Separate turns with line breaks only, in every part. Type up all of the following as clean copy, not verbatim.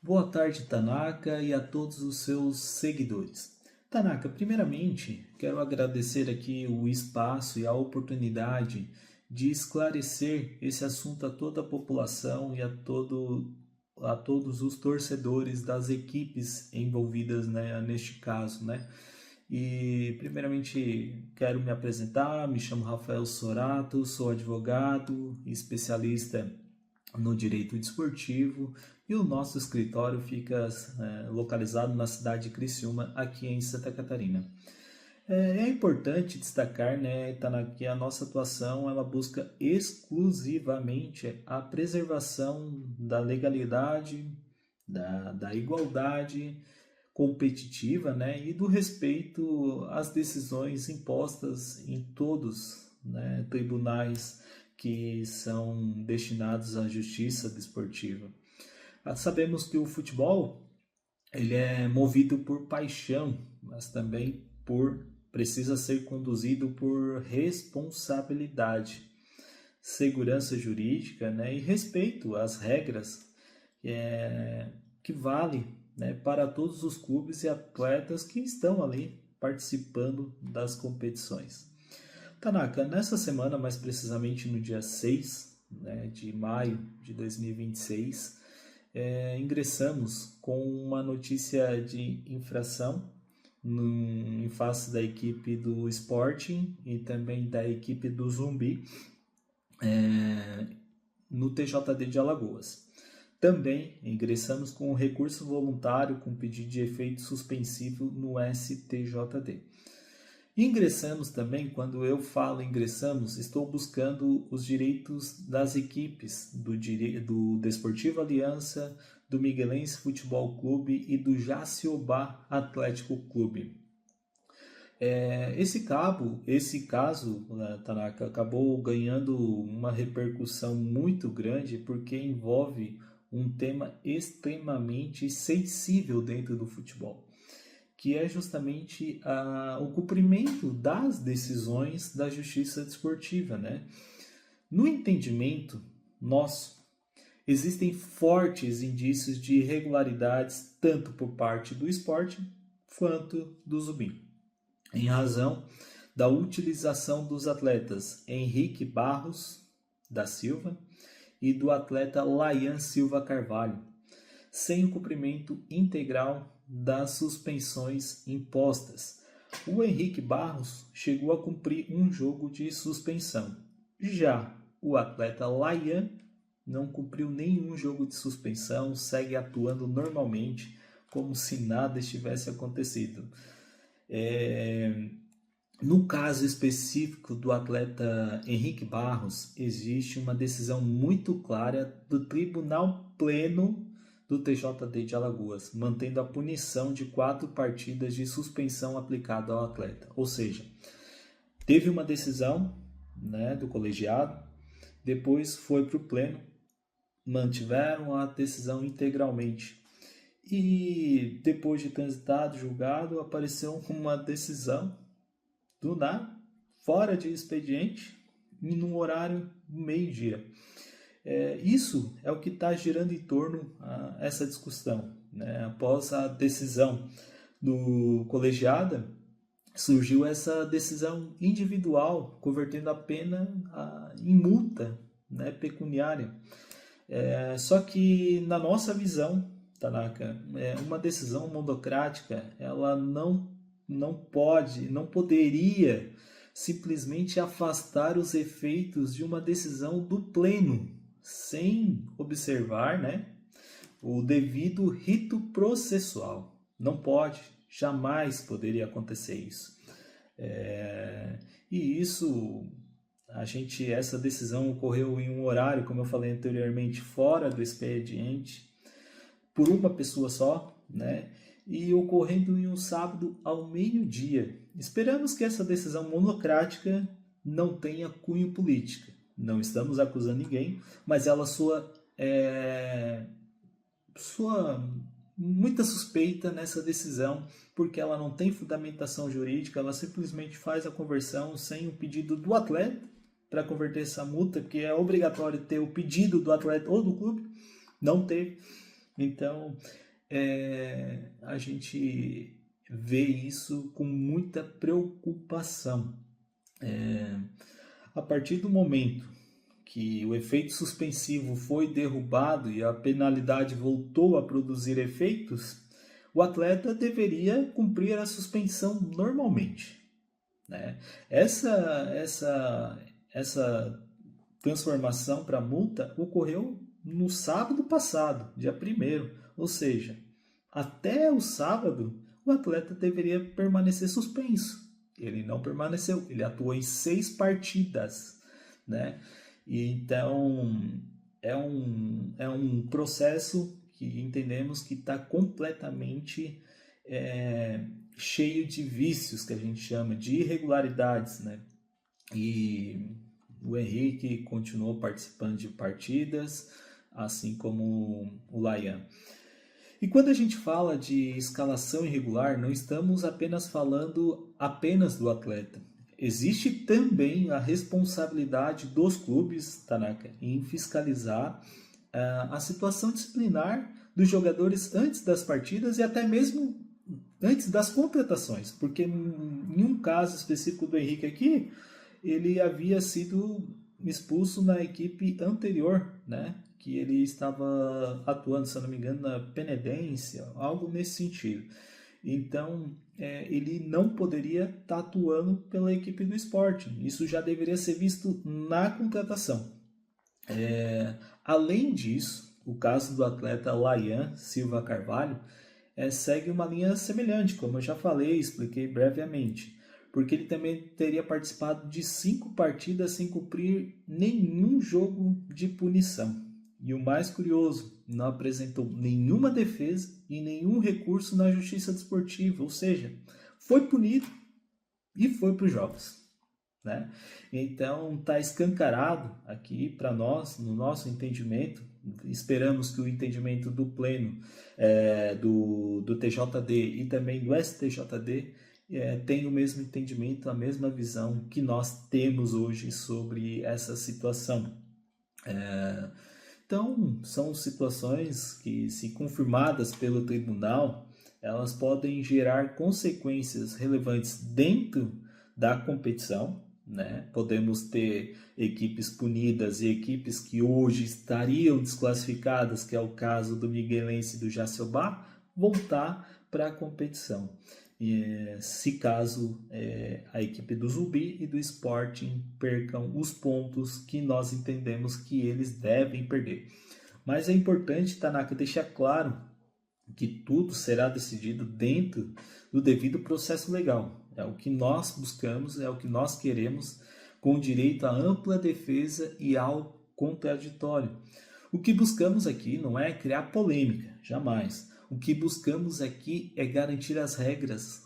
Boa tarde, Tanaka, e a todos os seus seguidores. Tanaka, primeiramente, quero agradecer aqui o espaço e a oportunidade de esclarecer esse assunto a toda a população e a todos os torcedores das equipes envolvidas, né, neste caso, né? E primeiramente quero me apresentar, me chamo Rafael Sorato, sou advogado, especialista no direito desportivo e o nosso escritório fica localizado na cidade de Criciúma, aqui em Santa Catarina. É importante destacar, né, Tana, que a nossa atuação ela busca exclusivamente a preservação da legalidade, da igualdade competitiva, né, e do respeito às decisões impostas em todos, né, tribunais que são destinados à justiça desportiva. Sabemos que o futebol ele é movido por paixão, mas também precisa ser conduzido por responsabilidade, segurança jurídica, né, e respeito às regras que vale, né, para todos os clubes e atletas que estão ali participando das competições. Tanaka, nessa semana, mais precisamente no dia 6, né, de maio de 2026, ingressamos com uma notícia de infração em face da equipe do Sporting e também da equipe do Zumbi no TJD de Alagoas. Também ingressamos com um recurso voluntário com pedido de efeito suspensivo no STJD. Ingressamos também, quando eu falo ingressamos, estou buscando os direitos das equipes do Desportivo Aliança, do Miguelense Futebol Clube e do Jaciobá Atlético Clube. Esse caso, Tanaka, acabou ganhando uma repercussão muito grande porque envolve um tema extremamente sensível dentro do futebol, que é justamente o cumprimento das decisões da justiça desportiva, né? No entendimento nosso, existem fortes indícios de irregularidades tanto por parte do esporte quanto do Zubim, em razão da utilização dos atletas Henrique Barros da Silva e do atleta Layan Silva Carvalho, sem o cumprimento integral das suspensões impostas. O Henrique Barros chegou a cumprir um jogo de suspensão. Já o atleta Layan não cumpriu nenhum jogo de suspensão, segue atuando normalmente, como se nada estivesse acontecido. No caso específico do atleta Henrique Barros, existe uma decisão muito clara do Tribunal Pleno do TJD de Alagoas, mantendo a punição de 4 partidas de suspensão aplicada ao atleta. Ou seja, teve uma decisão, né, do colegiado, depois foi para o pleno, mantiveram a decisão integralmente. E depois de transitado, julgado, apareceu uma decisão do nada, fora de expediente, e num horário do meio-dia. Isso é o que está girando em torno a essa discussão, né? Após a decisão do colegiada, surgiu essa decisão individual, convertendo a pena em multa, né, pecuniária. Só que, na nossa visão, Tanaka, uma decisão monocrática, ela não poderia simplesmente afastar os efeitos de uma decisão do pleno, sem observar, né, o devido rito processual. Não pode, jamais poderia acontecer isso. E isso, essa decisão ocorreu em um horário, como eu falei anteriormente, fora do expediente, por uma pessoa só, né? E ocorrendo em um sábado ao meio-dia. Esperamos que essa decisão monocrática não tenha cunho político. Não estamos acusando ninguém, mas ela soa muita suspeita nessa decisão, porque ela não tem fundamentação jurídica, ela simplesmente faz a conversão sem o pedido do atleta para converter essa multa, porque é obrigatório ter o pedido do atleta ou do clube, não teve. Então, a gente vê isso com muita preocupação. A partir do momento que o efeito suspensivo foi derrubado e a penalidade voltou a produzir efeitos, o atleta deveria cumprir a suspensão normalmente, né? Essa transformação para multa ocorreu no sábado passado, dia 1º, ou seja, até o sábado o atleta deveria permanecer suspenso. Ele não permaneceu, ele atuou em 6 partidas, né? E então é um processo que entendemos que está completamente cheio de vícios, que a gente chama de irregularidades, né? E o Henrique continuou participando de partidas, assim como o Layan. E quando a gente fala de escalação irregular, não estamos apenas falando do atleta. Existe também a responsabilidade dos clubes, Tanaka, em fiscalizar a situação disciplinar dos jogadores antes das partidas e até mesmo antes das contratações, porque em um caso específico do Henrique aqui, ele havia sido expulso na equipe anterior, né? Que ele estava atuando, se eu não me engano, na Penedência, algo nesse sentido. Então, ele não poderia estar atuando pela equipe do Sporting. Isso já deveria ser visto na contratação. Além disso, o caso do atleta Layan Silva Carvalho segue uma linha semelhante, como eu já falei, expliquei brevemente, porque ele também teria participado de 5 partidas sem cumprir nenhum jogo de punição. E o mais curioso, não apresentou nenhuma defesa e nenhum recurso na justiça desportiva, ou seja, foi punido e foi para os jogos, né? Então está escancarado aqui para nós, no nosso entendimento, esperamos que o entendimento do pleno do TJD e também do STJD tenha o mesmo entendimento, a mesma visão que nós temos hoje sobre essa situação. Então, são situações que, se confirmadas pelo tribunal, elas podem gerar consequências relevantes dentro da competição, né? Podemos ter equipes punidas e equipes que hoje estariam desclassificadas, que é o caso do Miguelense e do Jacobá, voltar para a competição. Se caso a equipe do Zumbi e do Sporting percam os pontos que nós entendemos que eles devem perder. Mas é importante, Tanaka, deixar claro que tudo será decidido dentro do devido processo legal. É o que nós buscamos, é o que nós queremos, com direito à ampla defesa e ao contraditório. O que buscamos aqui não é criar polêmica, jamais. O que buscamos aqui é garantir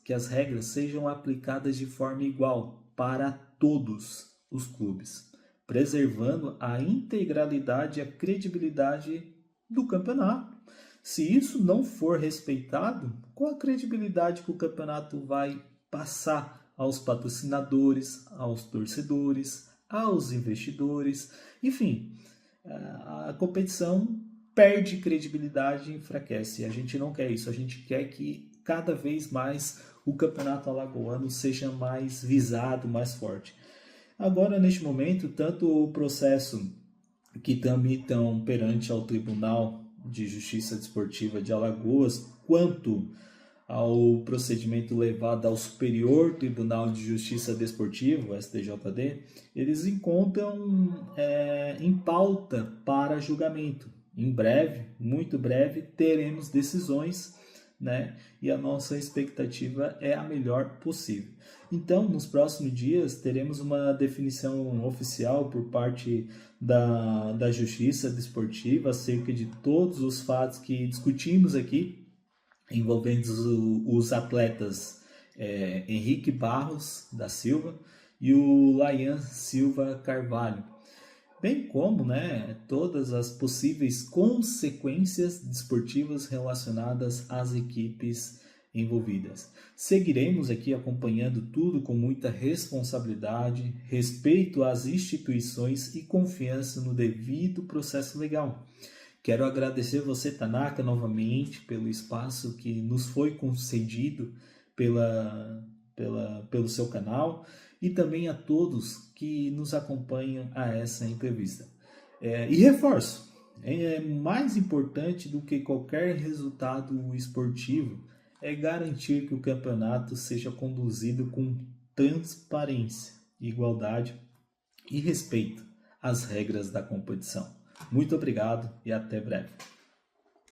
que as regras sejam aplicadas de forma igual para todos os clubes, preservando a integralidade e a credibilidade do campeonato. Se isso não for respeitado, qual a credibilidade que o campeonato vai passar aos patrocinadores, aos torcedores, aos investidores? Enfim, a competição perde credibilidade e enfraquece. A gente não quer isso, a gente quer que cada vez mais o campeonato alagoano seja mais visado, mais forte. Agora, neste momento, tanto o processo que tramitam perante ao Tribunal de Justiça Desportiva de Alagoas, quanto ao procedimento levado ao Superior Tribunal de Justiça Desportiva, STJD, eles encontram em pauta para julgamento. Em breve, muito breve, teremos decisões, né? E a nossa expectativa é a melhor possível. Então, nos próximos dias, teremos uma definição oficial por parte da Justiça Desportiva acerca de todos os fatos que discutimos aqui, envolvendo os atletas Henrique Barros da Silva e o Layan Silva Carvalho, bem como, né, todas as possíveis consequências desportivas relacionadas às equipes envolvidas. Seguiremos aqui acompanhando tudo com muita responsabilidade, respeito às instituições e confiança no devido processo legal. Quero agradecer você, Tanaka, novamente pelo espaço que nos foi concedido pelo seu canal e também a todos que nos acompanham a essa entrevista. E reforço, é mais importante do que qualquer resultado esportivo é garantir que o campeonato seja conduzido com transparência, igualdade e respeito às regras da competição. Muito obrigado e até breve.